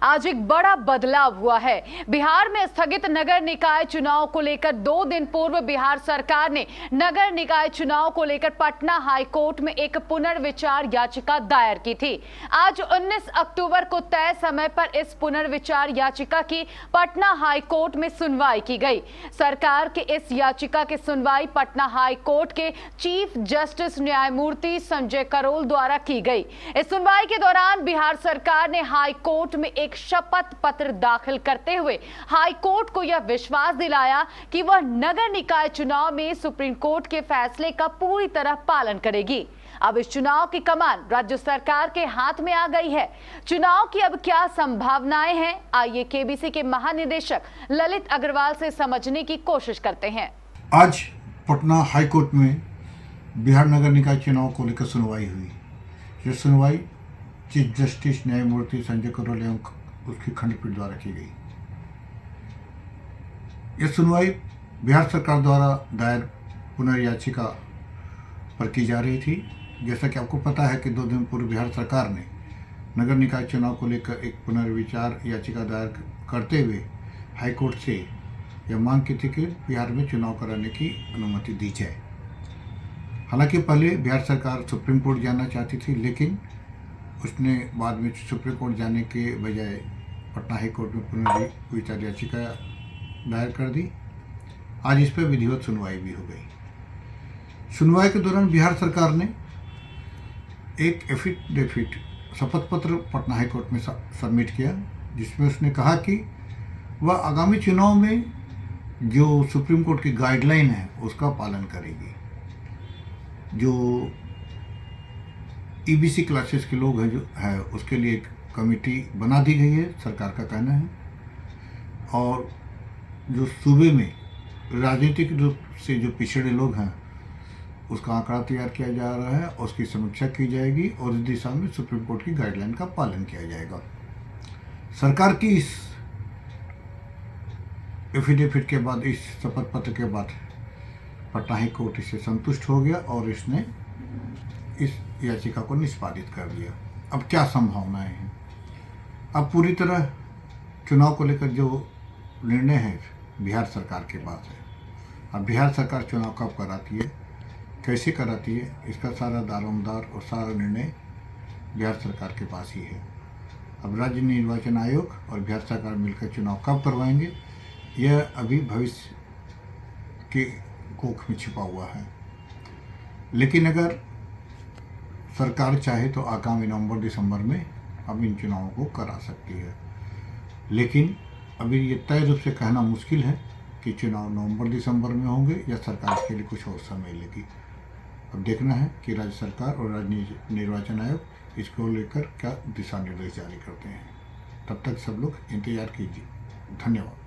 आज एक बड़ा बदलाव हुआ है। बिहार में स्थगित नगर निकाय चुनाव को लेकर 2 दिन पूर्व बिहार सरकार ने नगर निकाय चुनाव को लेकर पटना हाईकोर्ट में एक पुनर्विचार याचिका दायर की थी। आज 19 अक्टूबर को तय समय पर इस पुनर्विचार याचिका की पटना हाईकोर्ट में सुनवाई की गई। सरकार के इस याचिका की सुनवाई पटना हाईकोर्ट के चीफ जस्टिस न्यायमूर्ति संजय करोल द्वारा की गई। इस सुनवाई के दौरान बिहार सरकार ने हाई कोर्ट में एक शपथ पत्र दाखिल करते हुए हाई कोर्ट को यह विश्वास दिलाया कि वह नगर निकाय चुनाव में सुप्रीम कोर्ट के फैसले का पूरी तरह पालन करेगी। अब इस चुनाव की कमान राज्य सरकार के हाथ में आ गई है। चुनाव की अब क्या संभावनाएं हैं, आइए केबीसी के महानिदेशक ललित अग्रवाल से समझने की कोशिश करते हैं। आज पटना हाई कोर्ट में बिहार नगर निकाय चुनाव को लेकर सुनवाई हुई। यह सुनवाई चीफ जस्टिस न्यायमूर्ति संजय करोल एवं उसकी खंडपीठ द्वारा की गई। यह सुनवाई बिहार सरकार द्वारा दायर पुनर्याचिका पर की जा रही थी। जैसा कि आपको पता है कि 2 दिन पूर्व बिहार सरकार ने नगर निकाय चुनाव को लेकर एक पुनर्विचार याचिका दायर करते हुए हाईकोर्ट से यह मांग की थी कि बिहार में चुनाव कराने की अनुमति दी जाए। हालांकि पहले बिहार सरकार सुप्रीम कोर्ट जाना चाहती थी, लेकिन उसने बाद में सुप्रीम कोर्ट जाने के बजाय पटना हाई कोर्ट में पुनर्विचार याचिका दायर कर दी। आज इस पर विधिवत सुनवाई भी हो गई। सुनवाई के दौरान बिहार सरकार ने एक एफिडेविट शपथ पत्र पटना हाई कोर्ट में सबमिट किया, जिसमें उसने कहा कि वह आगामी चुनाव में जो सुप्रीम कोर्ट की गाइडलाइन है उसका पालन करेगी। जो ईबीसी क्लासेस के लोग हैं जो है उसके लिए एक कमेटी बना दी गई है, सरकार का कहना है। और जो सूबे में राजनीतिक रूप से जो पिछड़े लोग हैं उसका आंकड़ा तैयार किया जा रहा है, उसकी समीक्षा की जाएगी और इस दिशा में सुप्रीम कोर्ट की गाइडलाइन का पालन किया जाएगा। सरकार की इस एफिडेविट के बाद, इस शपथ पत्र के बाद पटना हाई कोर्ट इससे संतुष्ट हो गया और इसने इस याचिका को निष्पादित कर दिया। अब क्या संभावनाएं हैं? अब पूरी तरह चुनाव को लेकर जो निर्णय है बिहार सरकार के पास है। अब बिहार सरकार चुनाव कब कराती है, कैसे कराती है, इसका सारा दारोमदार और सारा निर्णय बिहार सरकार के पास ही है। अब राज्य निर्वाचन आयोग और बिहार सरकार मिलकर चुनाव कब करवाएंगे, यह अभी भविष्य के कोख में छिपा हुआ है। लेकिन अगर सरकार चाहे तो आगामी नवंबर-दिसंबर में अब इन चुनावों को करा सकती है। लेकिन अभी ये तय रूप से कहना मुश्किल है कि चुनाव नवंबर-दिसंबर में होंगे या सरकार इसके लिए कुछ और समय लेगी। अब देखना है कि राज्य सरकार और राज्य निर्वाचन आयोग इसको लेकर क्या दिशा निर्देश जारी करते हैं। तब तक सब लोग इंतजार कीजिए। धन्यवाद।